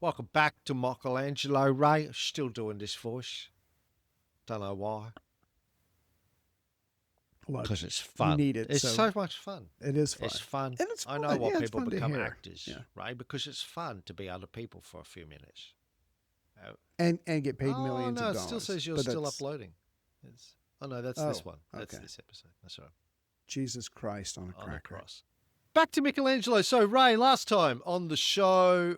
Welcome back to Michelangelo, Ray. Still doing this voice. Don't know why. Look, Because it's you fun. need it, It's so so much fun. it is fun. It's fun. And it's I fun. know why Yeah, it's people fun to become hear. actors, Yeah. right? Because it's fun to be other people for a few minutes. Oh, And get paid oh, millions no, of it still dollars. says you're But still that's uploading. Oh, no, that's this oh, one. That's okay. this episode. That's right. Jesus Christ on a On the cracker. cross. Back to Michelangelo. So, Ray, last time on the show,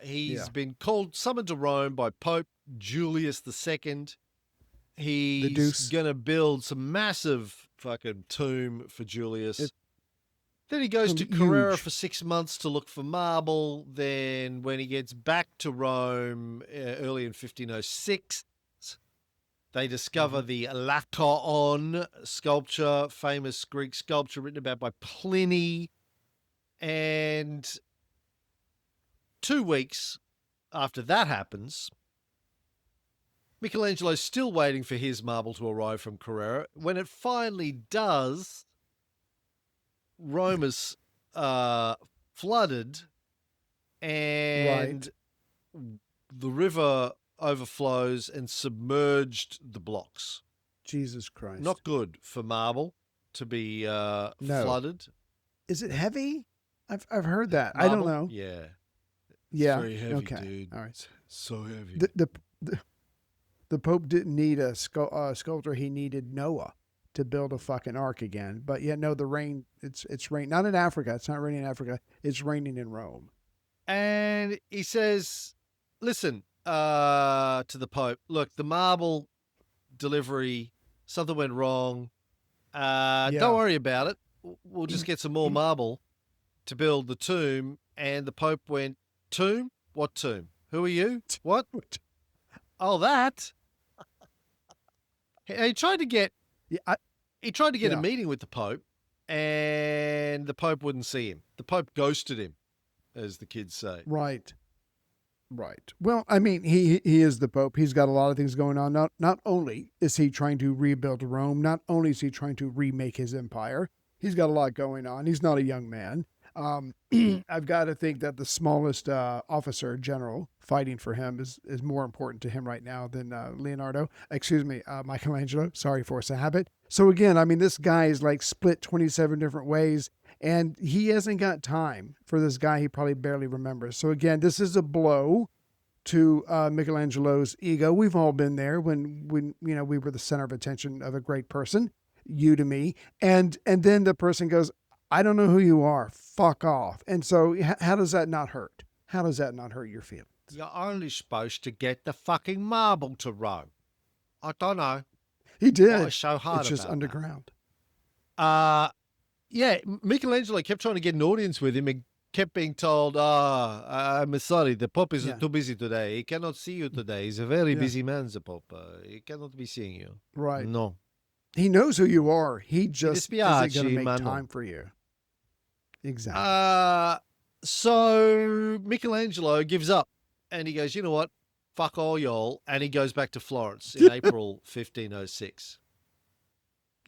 he's Yeah. been summoned to Rome by Pope Julius II. The He's deuce. going to build some massive fucking tomb for Julius. It's Then he goes gonna to be Carrara huge. for 6 months to look for marble. Then, when he gets back to Rome early in 1506, they discover the Laocoon sculpture, famous Greek sculpture written about by Pliny. And 2 weeks after that happens, Michelangelo's still waiting for his marble to arrive from Carrara. When it finally does, Rome is flooded and Right. the river overflows and submerged the blocks. Jesus Christ. Not good for marble to be No. flooded. Is it heavy? I've heard that. Marble? I don't know. Yeah. Yeah. It's very heavy, Okay. dude. All right. So heavy. The Pope didn't need a sculptor. He needed Noah to build a fucking ark again. But yeah, no, the rain. It's rain. Not in Africa. It's not raining in Africa. It's raining in Rome. And he says, listen, to the Pope, look, the marble delivery, something went wrong. Don't worry about it. We'll just get some more marble to build the tomb. And the Pope went, tomb? What tomb? Who are you? What? Oh, that. He tried to get Yeah. a meeting with the Pope, and the Pope wouldn't see him. The Pope ghosted him, as the kids say. Right. Right. Well, I mean, he is the Pope. He's got a lot of things going on. Not only is he trying to rebuild Rome, not only is he trying to remake his empire, he's got a lot going on. He's not a young man. I've got to think that the smallest officer general fighting for him is more important to him right now than Michelangelo. Sorry, force a habit. So again, I mean, this guy is like split 27 different ways. And he hasn't got time for this guy he probably barely remembers. So again, this is a blow to Michelangelo's ego. We've all been there when we were the center of attention of a great person, you to me, and then the person goes, "I don't know who you are. Fuck off." And so, how does that not hurt? How does that not hurt your feelings? You're only supposed to get the fucking marble to Rome. I don't know. He did. Why so hard It's just about underground. That? Yeah, Michelangelo kept trying to get an audience with him and kept being told, I'm sorry, the Pope is too busy today. He cannot see you today. He's a very busy man, the Pope. He cannot be seeing you." Right. No. He knows who you are. He just isn't going to dispiace, make ma no. time for you. Exactly. So Michelangelo gives up and he goes, you know what? Fuck all y'all. And he goes back to Florence in April 1506.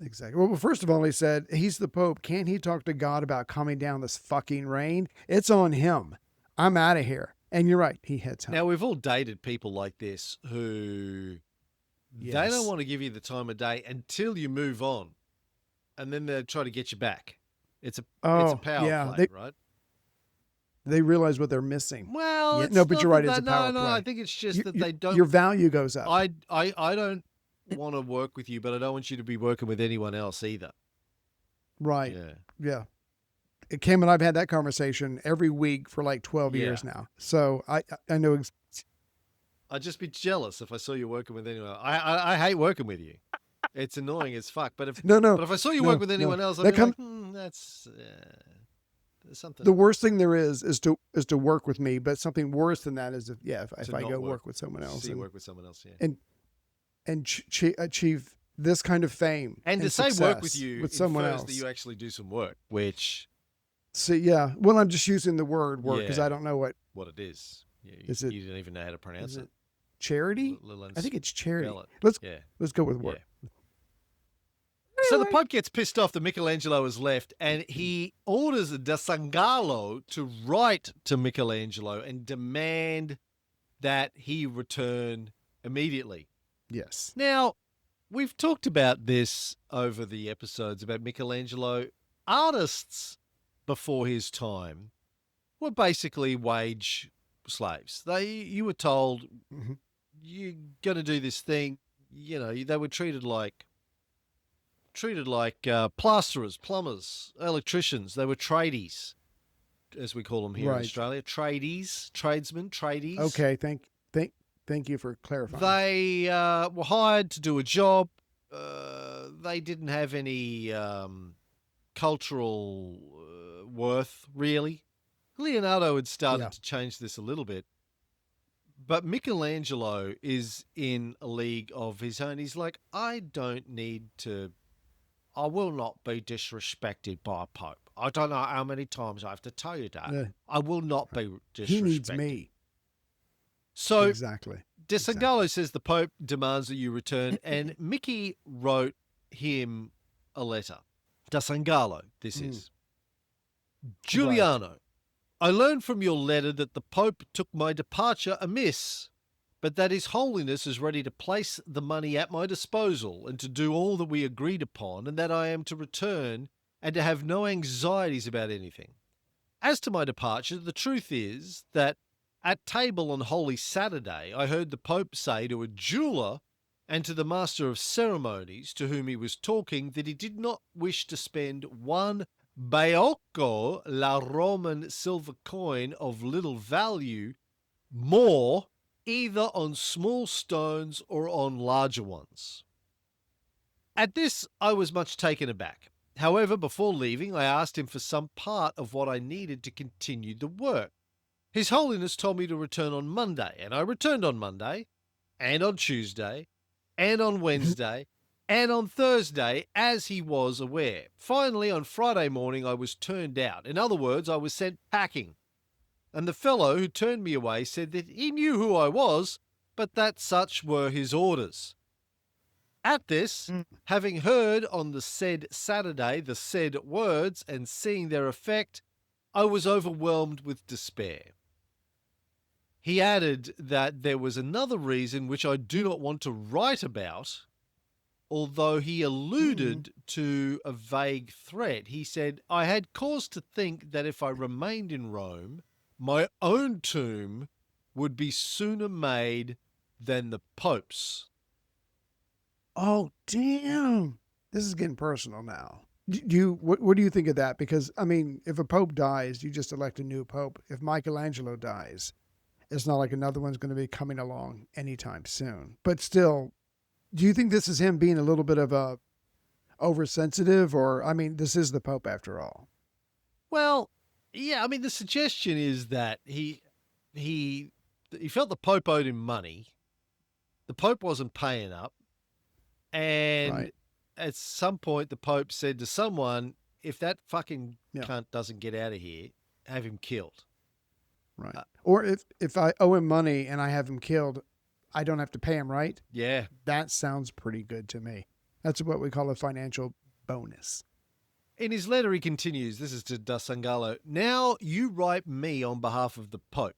Exactly. Well, first of all, he said, he's the Pope. Can't he talk to God about calming down this fucking rain? It's on him. I'm out of here. And you're right. He heads home. Now, we've all dated people like this who they don't want to give you the time of day until you move on. And then they try to get you back. It's a power play, right? They realize what they're missing. Well, yeah, no, but you're right. It's a power play. No, I think it's just that they don't. Your value goes up. I don't want to work with you, but I don't want you to be working with anyone else either. Right. Yeah. Kim and I've had that conversation every week for like 12 years now. So I know. I'd just be jealous if I saw you working with anyone else. I hate working with you. It's annoying as fuck. But if I saw you work with anyone else, I'd be like, that's something. The worst thing there is to work with me, but something worse than that is if I go work with someone else. Work with someone else, and achieve this kind of fame and to say work with you with someone else that you actually do some work, which. So well, I'm just using the word work because I don't know what it is. Yeah, you didn't even know how to pronounce it. Charity? I think it's charity. Let's go with work. So the Pope gets pissed off that Michelangelo has left, and he orders da Sangalo to write to Michelangelo and demand that he return immediately. Yes. Now, we've talked about this over the episodes about Michelangelo. Artists before his time were basically wage slaves. You were told, you're going to do this thing. You know, they were treated like plasterers, plumbers, electricians. They were tradies, as we call them here in Australia. Tradies, tradesmen, tradies. Okay, thank you for clarifying. They were hired to do a job. They didn't have any cultural worth, really. Leonardo had started to change this a little bit. But Michelangelo is in a league of his own. He's like, I will not be disrespected by a pope. I don't know how many times I have to tell you that. I will not be disrespected. He needs me. So exactly. Da Sangalo says the Pope demands that you return, and Mickey wrote him a letter. Da Sangalo, this is. Giuliano, I learned from your letter that the Pope took my departure amiss, but that His Holiness is ready to place the money at my disposal and to do all that we agreed upon, and that I am to return and to have no anxieties about anything. As to my departure, the truth is that at table on Holy Saturday, I heard the Pope say to a jeweller and to the master of ceremonies to whom he was talking that he did not wish to spend one baiocco, la Roman silver coin of little value, more either on small stones or on larger ones. At this, I was much taken aback. However, before leaving, I asked him for some part of what I needed to continue the work. His Holiness told me to return on Monday, and I returned on Monday, and on Tuesday, and on Wednesday, and on Thursday, as he was aware. Finally, on Friday morning, I was turned out. In other words, I was sent packing. And the fellow who turned me away said that he knew who I was, but that such were his orders. At this, having heard on the said Saturday the said words and seeing their effect, I was overwhelmed with despair. He added that there was another reason which I do not want to write about, although he alluded to a vague threat. He said, I had cause to think that if I remained in Rome, my own tomb would be sooner made than the Pope's. Oh, damn. This is getting personal now. What do you think of that? Because, I mean, if a pope dies, you just elect a new pope. If Michelangelo dies, it's not like another one's going to be coming along anytime soon. But still, do you think this is him being a little bit of a oversensitive? Or, I mean, this is the pope after all. Well, yeah, I mean, the suggestion is that he felt the Pope owed him money. The Pope wasn't paying up. And at some point, the Pope said to someone, if that fucking cunt doesn't get out of here, have him killed. Right. Or if I owe him money and I have him killed, I don't have to pay him, right? Yeah. That sounds pretty good to me. That's what we call a financial bonus. In his letter, he continues, this is to Da Sangalo, now you write me on behalf of the Pope.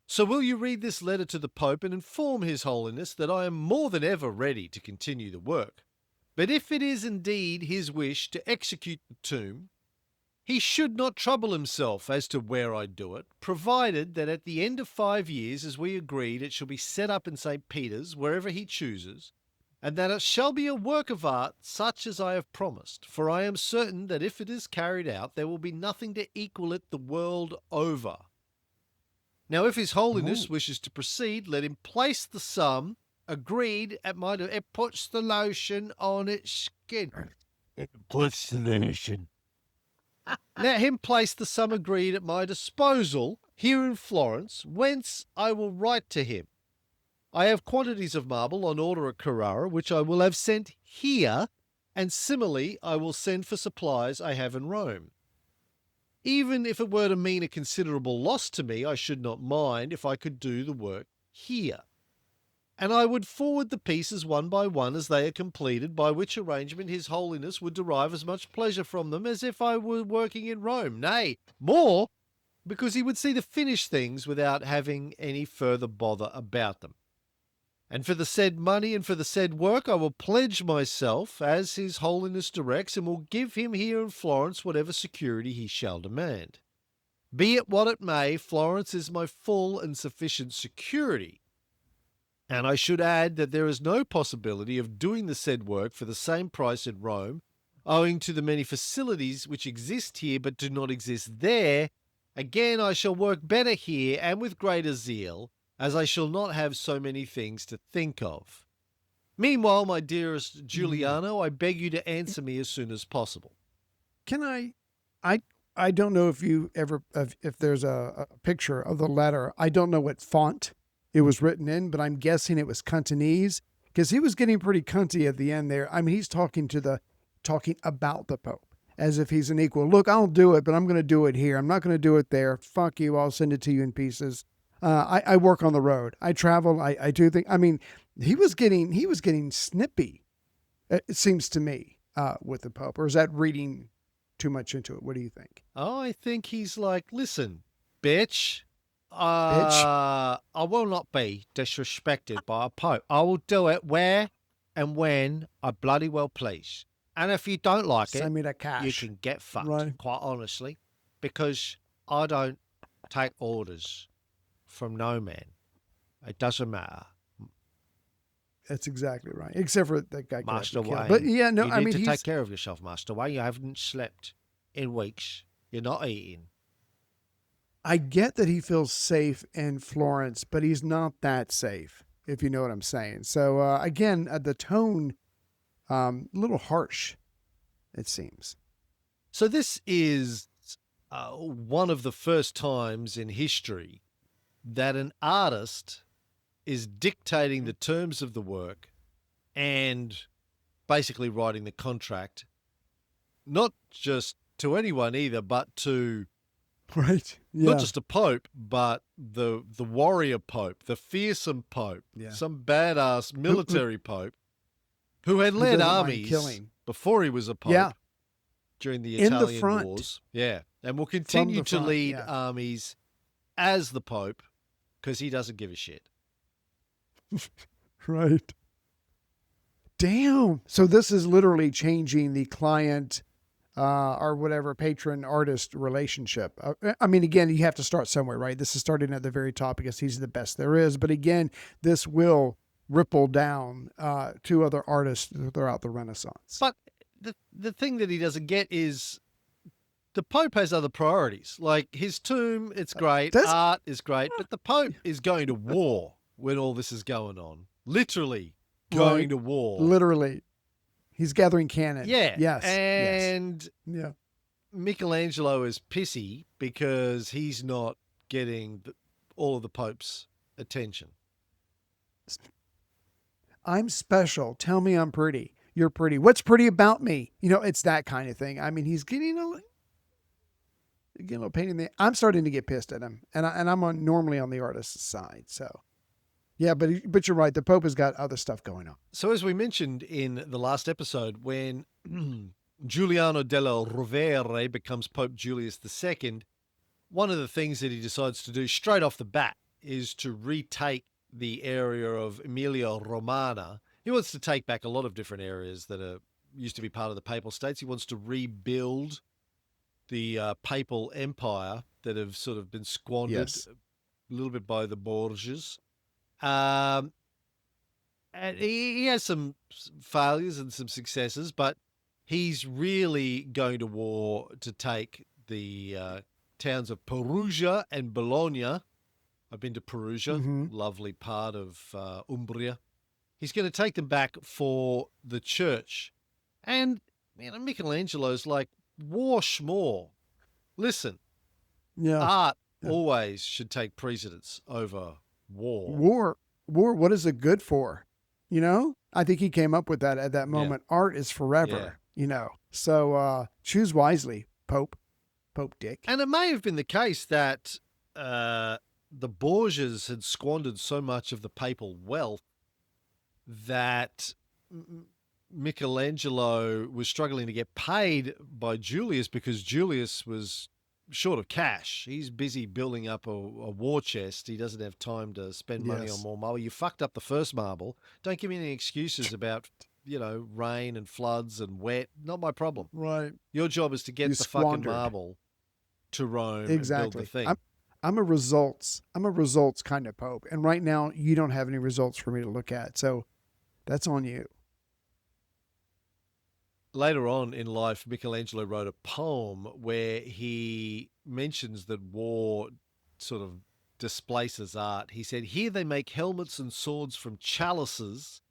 So will you read this letter to the Pope and inform His Holiness that I am more than ever ready to continue the work? But if it is indeed his wish to execute the tomb, he should not trouble himself as to where I do it, provided that at the end of 5 years, as we agreed, it shall be set up in St. Peter's, wherever he chooses, and that it shall be a work of art such as I have promised. For I am certain that if it is carried out, there will be nothing to equal it the world over. Now, if His Holiness wishes to proceed, let him place the sum agreed at my... It puts the lotion on its skin. It puts the lotion. Let him place the sum agreed at my disposal here in Florence, whence I will write to him. I have quantities of marble on order at Carrara, which I will have sent here, and similarly I will send for supplies I have in Rome. Even if it were to mean a considerable loss to me, I should not mind if I could do the work here. and I would forward the pieces one by one as they are completed, by which arrangement his holiness would derive as much pleasure from them as if I were working in Rome, nay, more, because he would see the finished things without having any further bother about them. And for the said money and for the said work I will pledge myself, as his holiness directs, and will give him here in Florence whatever security he shall demand. Be it what it may, Florence is my full and sufficient security. And I should add that there is no possibility of doing the said work for the same price in Rome, owing to the many facilities which exist here but do not exist there. Again, I shall work better here and with greater zeal, as I shall not have so many things to think of. Meanwhile, my dearest Giuliano, I beg you to answer me as soon as possible. Can I don't know if you ever, if there's a picture of the letter. I don't know what font it was written in, but I'm guessing it was Cantonese, because he was getting pretty cunty at the end there. I mean, he's talking about the Pope as if he's an equal. Look, I'll do it, but I'm going to do it here. I'm not going to do it there. Fuck you. I'll send it to you in pieces. I work on the road. I travel. I do things. I mean, he was getting snippy, it seems to me, with the Pope. Or is that reading too much into it? What do you think? Oh, I think he's like, listen, bitch. Bitch. I will not be disrespected by a Pope. I will do it where and when I bloody well please. And if you don't like Send me the cash. you can get fucked, Right. quite honestly, because I don't take orders from no man. It doesn't matter. That's exactly right. Except for that guy. Master Wayne. But yeah, no, you I need mean, to he's take care of yourself, Master Wayne. You haven't slept in weeks. You're not eating. I get that he feels safe in Florence, but he's not that safe, if you know what I'm saying. So again, the tone, a little harsh, it seems. So this is one of the first times in history that an artist is dictating the terms of the work and basically writing the contract, not just to anyone either, but to Right. Yeah. not just a pope, but the warrior pope, the fearsome pope, Yeah. some badass military pope who had led doesn't mind armies killing. before he was a pope. Yeah. During the In the Italian front. wars. Yeah. And will continue to front, lead yeah. armies as the Pope because he doesn't give a shit. Right. Damn. So this is literally changing the client or whatever patron artist relationship. I mean, again, you have to start somewhere, right? This is starting at the very top because he's the best there is. But again, this will ripple down to other artists throughout the Renaissance. But the thing that he doesn't get is the Pope has other priorities. Like his tomb, it's great. Art is great. But the Pope is going to war when all this is going on. Literally going to war. Literally. He's gathering cannon. Yeah. Yes. And yeah. Michelangelo is pissy because he's not getting all of the Pope's attention. I'm special. Tell me I'm pretty. You're pretty. What's pretty about me? You know, it's that kind of thing. I mean, he's getting a little pain in the. I'm starting to get pissed at him, and I'm normally on the artist's side. So, yeah, but you're right. The Pope has got other stuff going on. So as we mentioned in the last episode, when Giuliano della Rovere becomes Pope Julius II, one of the things that he decides to do straight off the bat is to retake the area of Emilia-Romagna. He wants to take back a lot of different areas that used to be part of the Papal States. He wants to rebuild the Papal Empire that have sort of been squandered a little bit by the Borgias. And he has some failures and some successes, but he's really going to war to take the towns of Perugia and Bologna. I've been to Perugia, lovely part of Umbria. He's going to take them back for the church. And, Michelangelo's like, war schmore. Listen, art always should take precedence over war. What is it good for? You know, I think he came up with that at that moment. Yeah. Art is forever, you know. So choose wisely, Pope Dick. And it may have been the case that the Borgias had squandered so much of the papal wealth that Michelangelo was struggling to get paid by Julius because Julius was short of cash. He's busy building up a war chest. He doesn't have time to spend money on more marble. You fucked up the first marble. Don't give me any excuses about, rain and floods and wet. Not my problem. Right. Your job is to get the fucking marble to Rome and build the thing. I'm a results kind of pope. And right now you don't have any results for me to look at. So that's on you. Later on in life, Michelangelo wrote a poem where he mentions that war sort of displaces art. He said, "Here they make helmets and swords from chalices,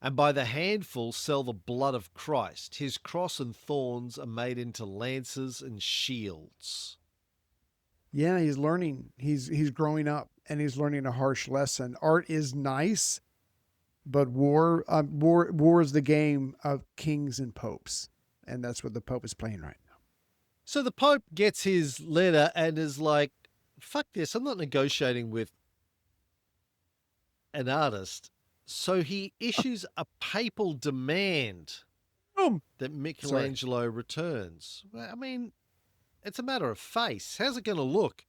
and by the handful sell the blood of Christ. His cross and thorns are made into lances and shields." Yeah, he's learning. He's growing up, and he's learning a harsh lesson. Art is nice, but war is the game of kings and popes, and that's what the Pope is playing right now. So the Pope gets his letter and is like, "Fuck this! I'm not negotiating with an artist." So he issues a papal demand that Michelangelo returns. Well, I mean, it's a matter of face. How's it going to look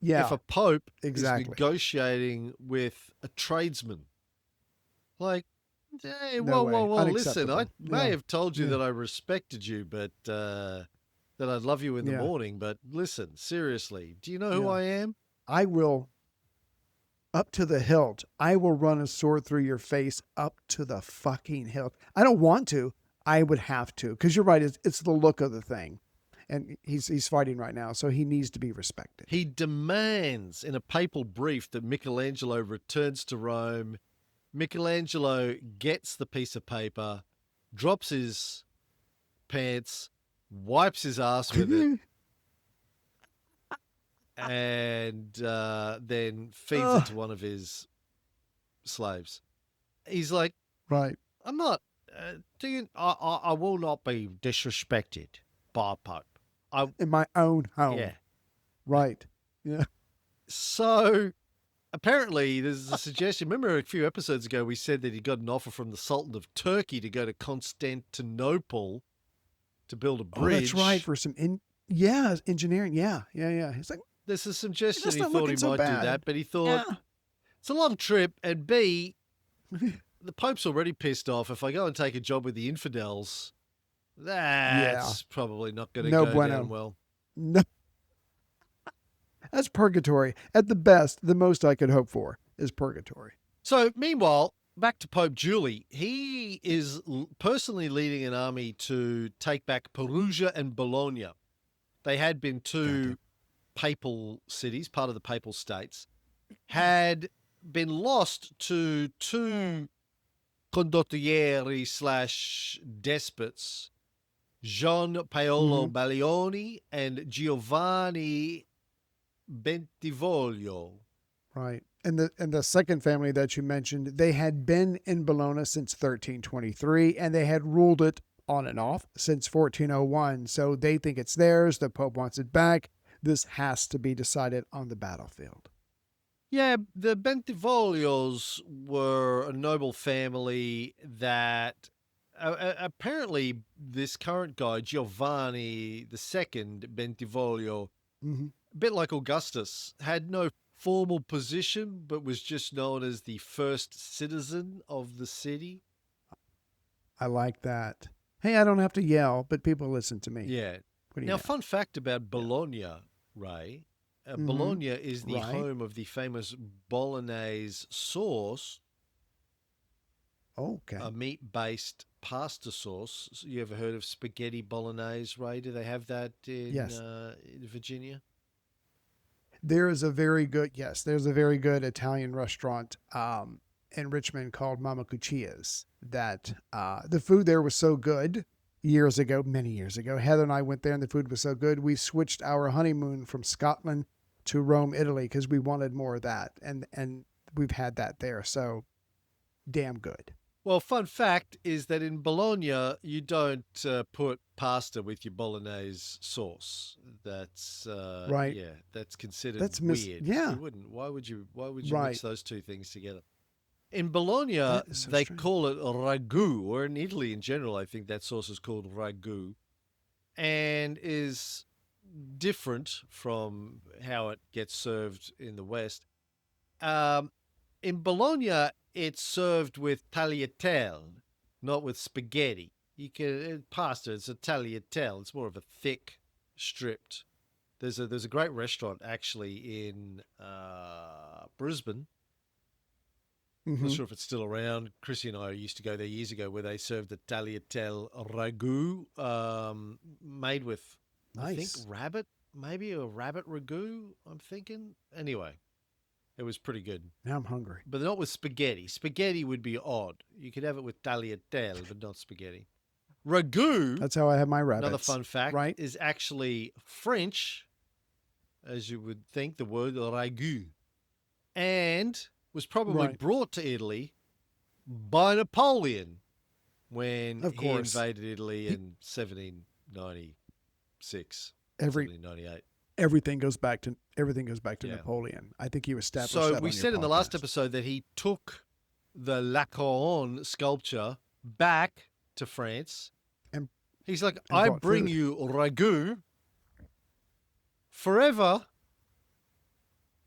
if a Pope is negotiating with a tradesman? Like, hey, whoa, listen, I may have told you that I respected you, but that I'd love you in the morning. But listen, seriously, do you know who I am? I will, up to the hilt, I will run a sword through your face up to the fucking hilt. I don't want to. I would have to. Because you're right, it's the look of the thing. And he's fighting right now, so he needs to be respected. He demands in a papal brief that Michelangelo returns to Rome. Michelangelo gets the piece of paper, drops his pants, wipes his ass with it, and then feeds it to one of his slaves. He's like, "Right, I'm not. I will not be disrespected by a Pope. In my own home." Yeah. Right. Yeah. So apparently there's a suggestion. Remember a few episodes ago we said that he got an offer from the Sultan of Turkey to go to Constantinople to build a bridge. Oh, that's right. For some engineering. Yeah. He's like, there's a suggestion he thought he might do that, but he thought it's a long trip, and B, the Pope's already pissed off. If I go and take a job with the infidels, that's probably not going to go down well. No. That's purgatory. At the best, the most I could hope for is purgatory. So meanwhile, back to Pope Julie. He is personally leading an army to take back Perugia and Bologna. They had been two papal cities, part of the papal states, had been lost to two condottieri / despots, Gian Paolo Baglioni and Giovanni Bentivoglio. Right. And the second family that you mentioned, they had been in Bologna since 1323, and they had ruled it on and off since 1401. So they think it's theirs. The Pope wants it back. This has to be decided on the battlefield. Yeah, the Bentivoglios were a noble family that apparently this current guy, Giovanni II Bentivoglio, a bit like Augustus, had no formal position, but was just known as the first citizen of the city. I like that. Hey, I don't have to yell, but people listen to me. Yeah. Now, fun fact about Bologna, Ray. Bologna is the home of the famous Bolognese sauce. Okay. A meat-based pasta sauce. You ever heard of spaghetti bolognese, Ray? Do they have that in Virginia? There's a very good Italian restaurant in Richmond called Mama Cuccia's that the food there was so good many years ago. Heather and I went there and the food was so good. We switched our honeymoon from Scotland to Rome, Italy, because we wanted more of that. And we've had that there. So damn good. Well, fun fact is that in Bologna, you don't put pasta with your bolognese sauce. That's right. Yeah, that's considered weird. Yeah, you wouldn't. Why would you mix those two things together? In Bologna, That is so they strange. call it ragu, or in Italy in general, I think that sauce is called ragu, and is different from how it gets served in the West. Um, in Bologna, it's served with tagliatelle, not with spaghetti. You can pasta. It's a tagliatelle. It's more of a thick, stripped. There's a great restaurant actually in Brisbane. Not Mm-hmm. sure if it's still around. Chrissy and I used to go there years ago, where they served the tagliatelle ragu, made with, I think, Nice. rabbit, maybe a rabbit ragu. I'm thinking. Anyway, it was pretty good, Now I'm hungry. but not with spaghetti. Spaghetti would be odd. You could have it with tagliatelle, but not spaghetti. Ragu, That's how I have my another rabbits. fun fact, Right? is actually French, as you would think, the word ragu, and was probably Right. brought to Italy by Napoleon when Of he course. invaded Italy He- in 1796, Every 1798. everything goes back to Yeah. Napoleon. I think you established So that we on your said in the last podcast. episode that he took the La Couronne sculpture back to France. And- He's like, and I brought bring food." you ragu forever.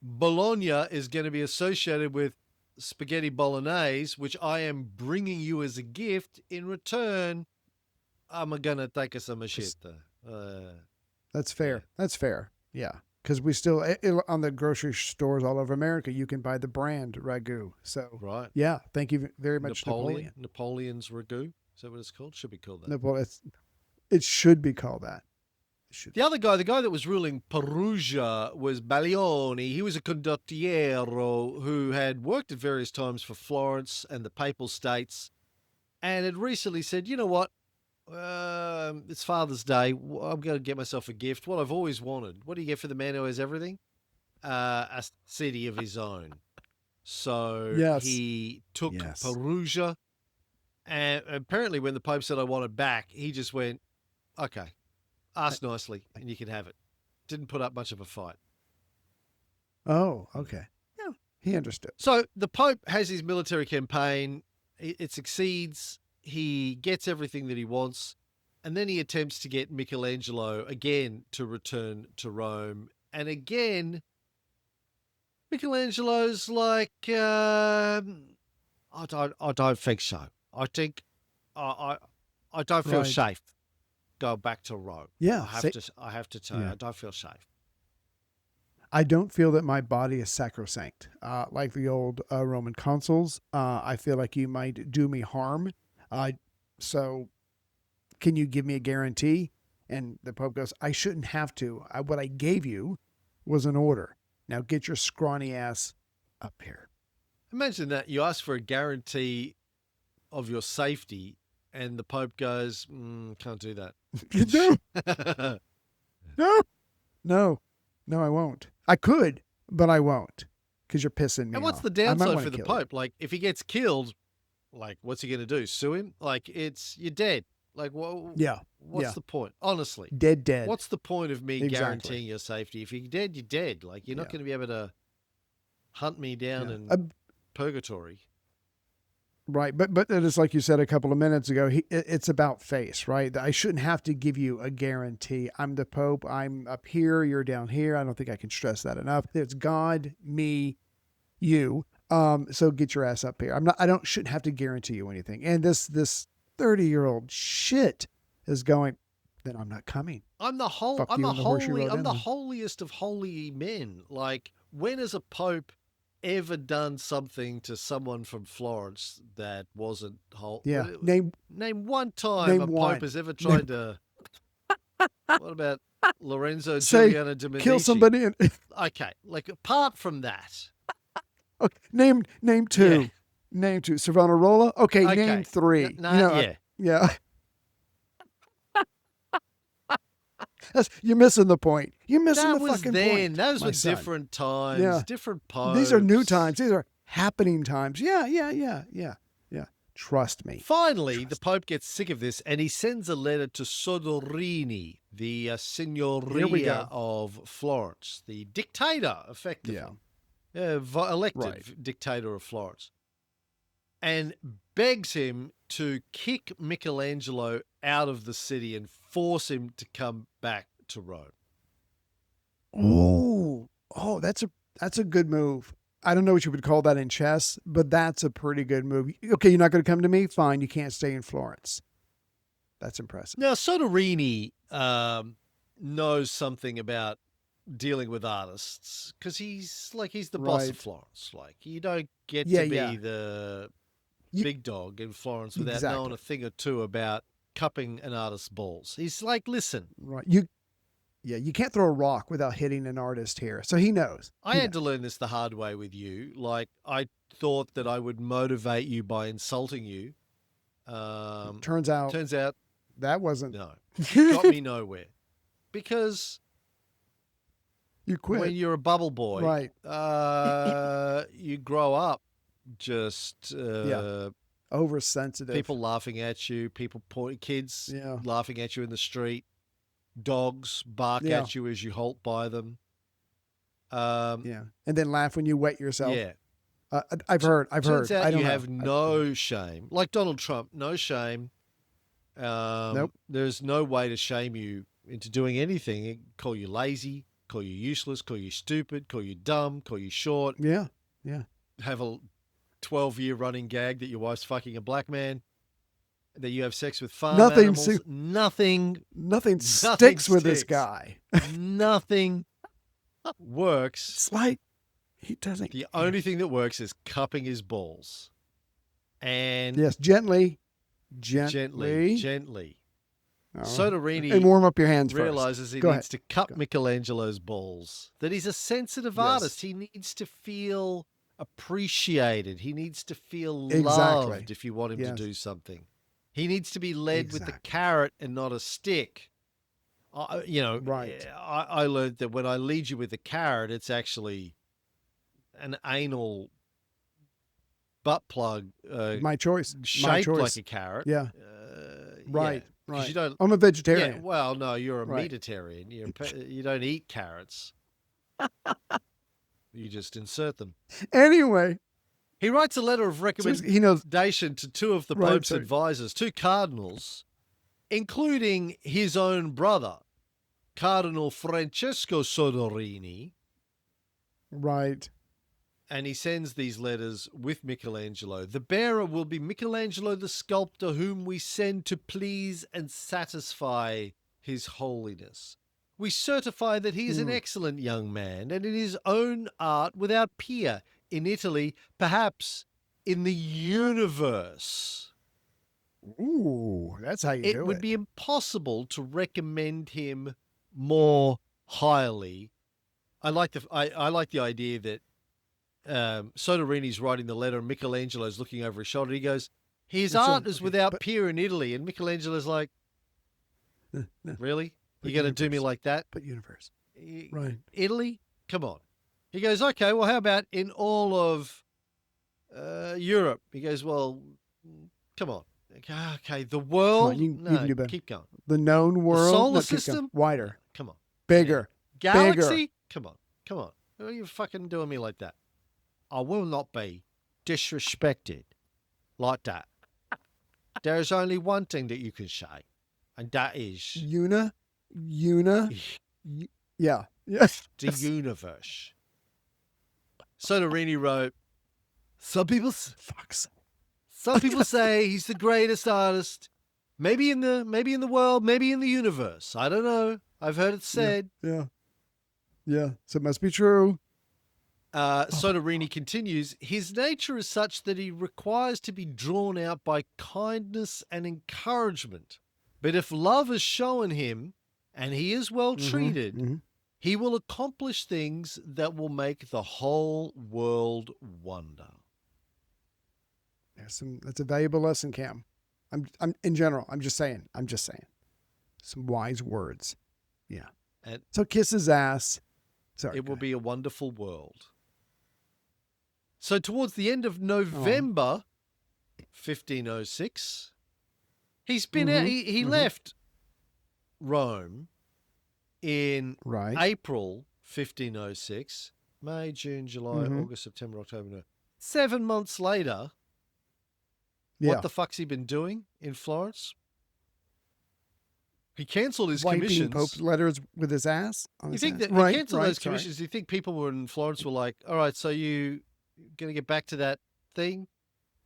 Bologna is going to be associated with spaghetti bolognese, which I am bringing you as a gift. In return, I'm going to take us a machete. That's fair. That's fair. Yeah. Because we still, on the grocery stores all over America, you can buy the brand ragu. So, Right. yeah. Thank you very much, Napoleon. Napoleon's ragu. Is that what it's called? Should be called that. Napoleon. It should be called that. It should. The other guy, the guy that was ruling Perugia, was Baglioni. He was a condottiero who had worked at various times for Florence and the Papal States, and had recently said, you know what? It's Father's Day. I'm going to get myself a gift. What I've always wanted. What do you get for the man who has everything? A city of his own. So Yes. he took Yes. Perugia, and apparently when the Pope said I want it back, he just went, okay, ask nicely and you can have it. Didn't put up much of a fight. Oh, okay. Yeah. He understood. So the Pope has his military campaign. It succeeds. He gets everything that he wants. And then he attempts to get Michelangelo again to return to Rome. And again, Michelangelo's like, I don't think so. I think I don't feel Right. safe going back to Rome. Yeah. I have to tell you, Yeah. I don't feel safe. I don't feel that my body is sacrosanct. Like the old Roman consuls, I feel like you might do me harm. So can you give me a guarantee? And the Pope goes, I shouldn't have to. What I gave you was an order. Now get your scrawny ass up here. Imagine that you ask for a guarantee of your safety, and the Pope goes, can't do that. No, I won't. I could, but I won't because you're pissing me And what's off. the I might downside wanna for the kill Pope? Like, if he gets killed, like, what's he going to do? Sue him? Like, you're dead. Like, you. Yeah, what's yeah. the point? Honestly, Dead. what's the point of me Exactly. guaranteeing your safety? If you're dead, you're dead. Like, you're not Yeah. going to be able to hunt me down Yeah. in purgatory. Right, but it's like you said a couple of minutes ago. It's about face, right? I shouldn't have to give you a guarantee. I'm the Pope. I'm up here. You're down here. I don't think I can stress that enough. It's God, me, you. So get your ass up here. Shouldn't have to guarantee you anything. And this 30-year-old shit is going. Then I'm not coming. I'm the Fuck you and the horse you rode I'm in the on. holiest of holy men. Like, when has a Pope ever done something to someone from Florence that wasn't whole? Yeah, name one time name a one. Pope has ever tried to. What about Lorenzo Say, Giuliano de Medici? kill somebody. And, Okay, like, apart from that, okay, name two. Yeah. Name two. Savonarola. Okay, Okay. name three. Yeah. Yeah. You're missing the point. You're missing that the was fucking then. point. Those my were son. different times, Yeah. different popes. These are new times. These are happening times. Yeah. Trust me. Finally, the Pope gets sick of this and he sends a letter to Soderini, the Here we Signoria go. of Florence, the dictator, effectively. Yeah. Elected Right. dictator of Florence. and begs him to kick Michelangelo out of the city and force him to come back to Rome. Oh, that's a good move. I don't know what you would call that in chess, but that's a pretty good move. Okay, you're not going to come to me? Fine, you can't stay in Florence. That's impressive. Now, Soderini knows something about dealing with artists because he's the boss of Florence. Like, you don't get to be the big dog in Florence without knowing a thing or two about cupping an artist's balls. He's like, listen. Right. You can't throw a rock without hitting an artist here. So he knows. I had to learn this the hard way with you. Like, I thought that I would motivate you by insulting you. Turns out that wasn't. No. Got me nowhere. Because you quit. When you're a bubble boy, right? You grow up just oversensitive. People laughing at you, kids laughing at you in the street. Dogs bark at you as you halt by them. And then laugh when you wet yourself. Yeah. I've heard. Turns out I don't you know. have no shame. Like Donald Trump, no shame. Nope. There's no way to shame you into doing anything. Call you lazy, call you useless, call you stupid, call you dumb, call you short. Yeah. Have a 12-year running gag that your wife's fucking a black man. That you have sex with farm animals. Nothing sticks with this guy. Nothing works. It's like he doesn't. The only thing that works is cupping his balls. And yes, gently. Soderini and warm up your hands realizes first. He needs to cup Michelangelo's balls. That he's a sensitive artist. He needs to feel appreciated. He needs to feel loved if you want him to do something. He needs to be led with the carrot and not a stick. I learned that when I lead you with a carrot, it's actually an anal butt plug. My choice. Shaped like a carrot. Yeah. Right. You don't, I'm a vegetarian. Yeah, well, no, you're a meatitarian. You don't eat carrots. You just insert them. Anyway. He writes a letter of recommendation to two of the Pope's advisors, two cardinals, including his own brother, Cardinal Francesco Soderini. Right. And he sends these letters with Michelangelo. The bearer will be Michelangelo the sculptor, whom we send to please and satisfy his holiness. We certify that he is an excellent young man and in his own art without peer. In Italy, perhaps in the universe. Ooh, that's how you do it. It would be impossible to recommend him more highly. I like the idea that Soderini's writing the letter and Michelangelo's looking over his shoulder. He goes, his art is without peer in Italy. And Michelangelo's like, really? You're going to do me like that? But universe. Right. Italy? Come on. He goes, okay, well, how about in all of Europe? He goes, well, come on. Okay, the world? You can do better. Keep going. The known world? The solar system? Wider. Come on. Bigger. Yeah. Galaxy? Bigger. Come on. Why are you fucking doing me like that? I will not be disrespected like that. There is only one thing that you can say, and that is... Yeah. Yes. The universe. Soderini wrote, some people say he's the greatest artist, maybe in the world, maybe in the universe. I don't know. I've heard it said. Yeah. So it must be true. Soderini continues, his nature is such that he requires to be drawn out by kindness and encouragement. But if love is shown him and he is well treated, he will accomplish things that will make the whole world wonder. That's a valuable lesson, Cam. I'm in general. I'm just saying. Some wise words. Yeah. So kiss his ass. Sorry. It will be a wonderful world. So towards the end of November 1506, he's been out. He left Rome in April 1506, May, June, July, August, September, October, November. 7 months later, Yeah. What the fuck's he been doing in Florence? He cancelled his Wiping commissions. Pope's letters with his ass. On You his think ass. that he Right, cancelled right, those sorry. commissions? Do you think people were in Florence were like, all right, so you going to get back to that thing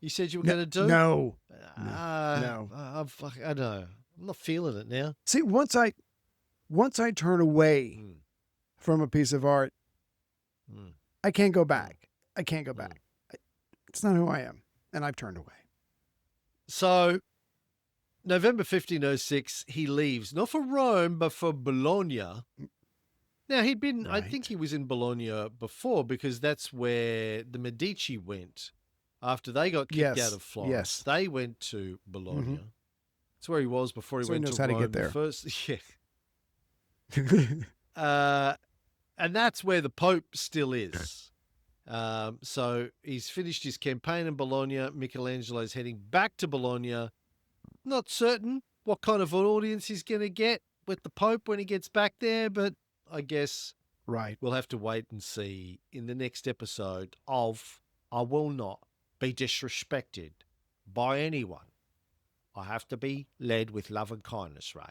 you said you were going to do? No. I don't know. I'm not feeling it now. See, once I turn away from a piece of art, I can't go back. I can't go back. It's not who I am, and I've turned away. So, November 1506, he leaves, not for Rome, but for Bologna. Now, he'd been, I think he was in Bologna before because that's where the Medici went after they got kicked out of Florence. Yes. They went to Bologna. That's where he was before he So he went knows to how to Rome get there. first. Yeah. And that's where the Pope still is. So he's finished his campaign in Bologna. Michelangelo's heading back to Bologna. Not certain what kind of an audience he's going to get with the Pope when he gets back there, but I guess we'll have to wait and see in the next episode of I Will Not Be Disrespected by Anyone. I have to be led with love and kindness, Ray.